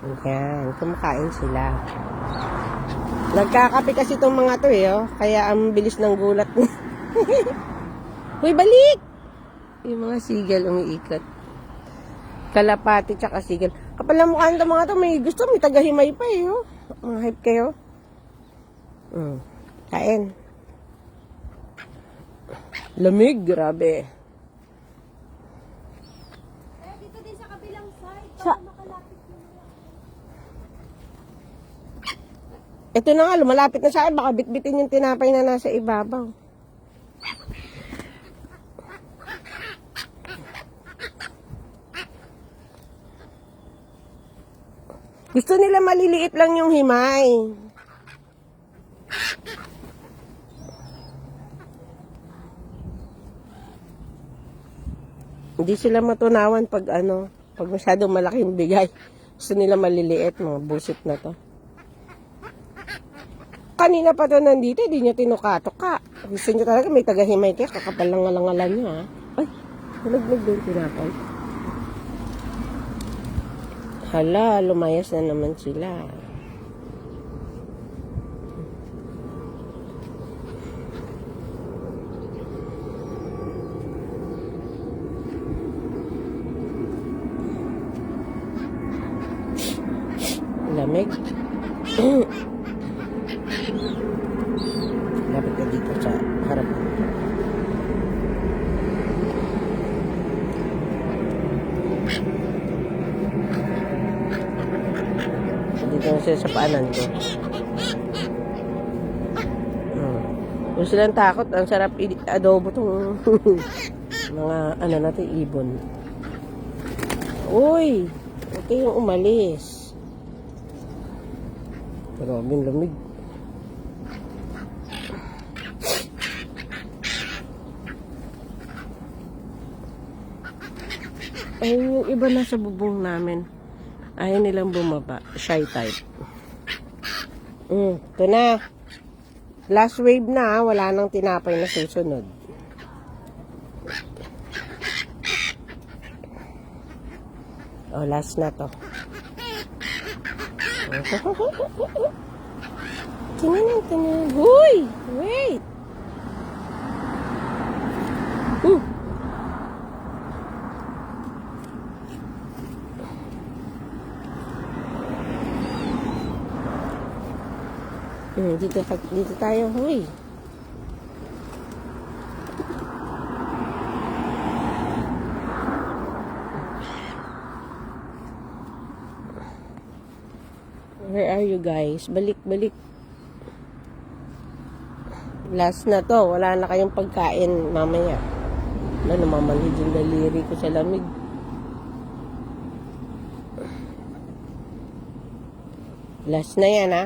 Ayan, kumakain sila. Nagkakape kasi itong mga to oh. Kaya ang bilis ng gulat. Hoy, balik! Yung mga sigal umiikot. Kalapati tsaka sigal. Kapal na mukha nito mga to. May gusto, may tagahimay pa oh. Mga hype kayo. Kain. Lamig, grabe. Dito din sa kabilang side. Sa... Makalapit mo. Ito na nga, lumalapit na sa akin. Baka bitbitin yung tinapay na nasa ibabaw. Gusto nila maliliit lang yung himay. Hindi sila matunawan pag pag masyadong malaki yung bigay. Gusto nila maliliit, mga busit na to. Kanina pa to nandito, hindi nyo tinukatok. Gusto nyo talaga may tagahimay kayo, kakapal lang ngalangalan nyo ha. Ay, nalaglag din tinapay. Hala, lumayas na naman sila. Lamig. Lapit ka dito sa harap. Dito na sila sa paanan ko. Kung silang takot, ang sarap adobo tong mga natin, ibon. Uy! Ito yung umalis. Grabe yung lamig. Ay, yung iba nasa bubong namin. Ayaw nilang bumaba. Shy type. Ito na. Last wave na. Wala nang tinapay na susunod. Oh, last na to. Tinan. Huy! Wait! Dito tayo, huy. Where are you guys? Balik. Last na to. Wala na kayong pagkain mamaya. Namamanhid yung daliri ko sa lamig. Last na yan, ha?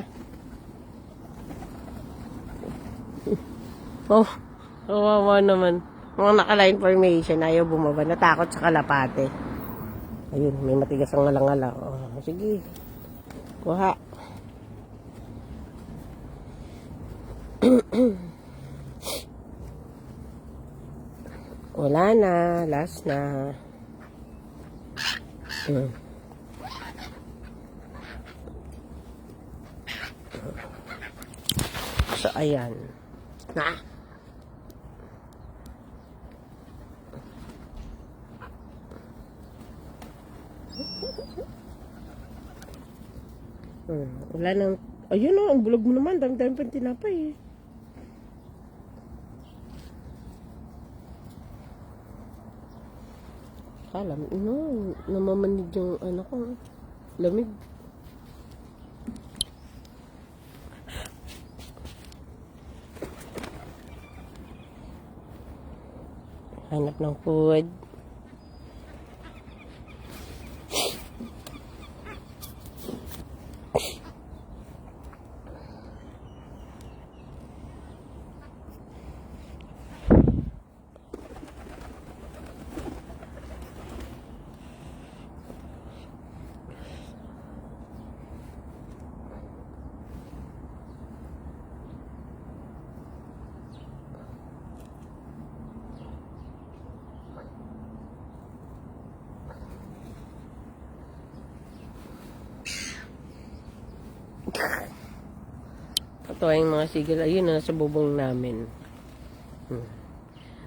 Oh, kawawa naman. Mga naka-line formation, ayaw bumaba. Natakot sa kalapate. Ayun, may matigas ang ngalangala. Oh, sige. Kuha. Wala na. Last na. So, ayan. Wala nang... Ayun ang bulog mo naman. Dami-dami pang tinapay Kala mo, namamanid yung ko. Lamig. Hanap ng food. Ito ay yung mga sigil. Ayun na, nasa bubong namin.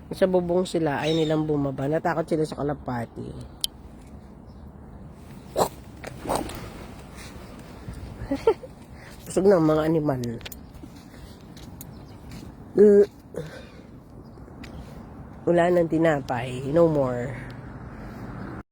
Nasa bubong sila, ay nilang bumaba. Natakot sila sa kalapati. Pusog na ang mga animal. Wala nang tinapay. No more.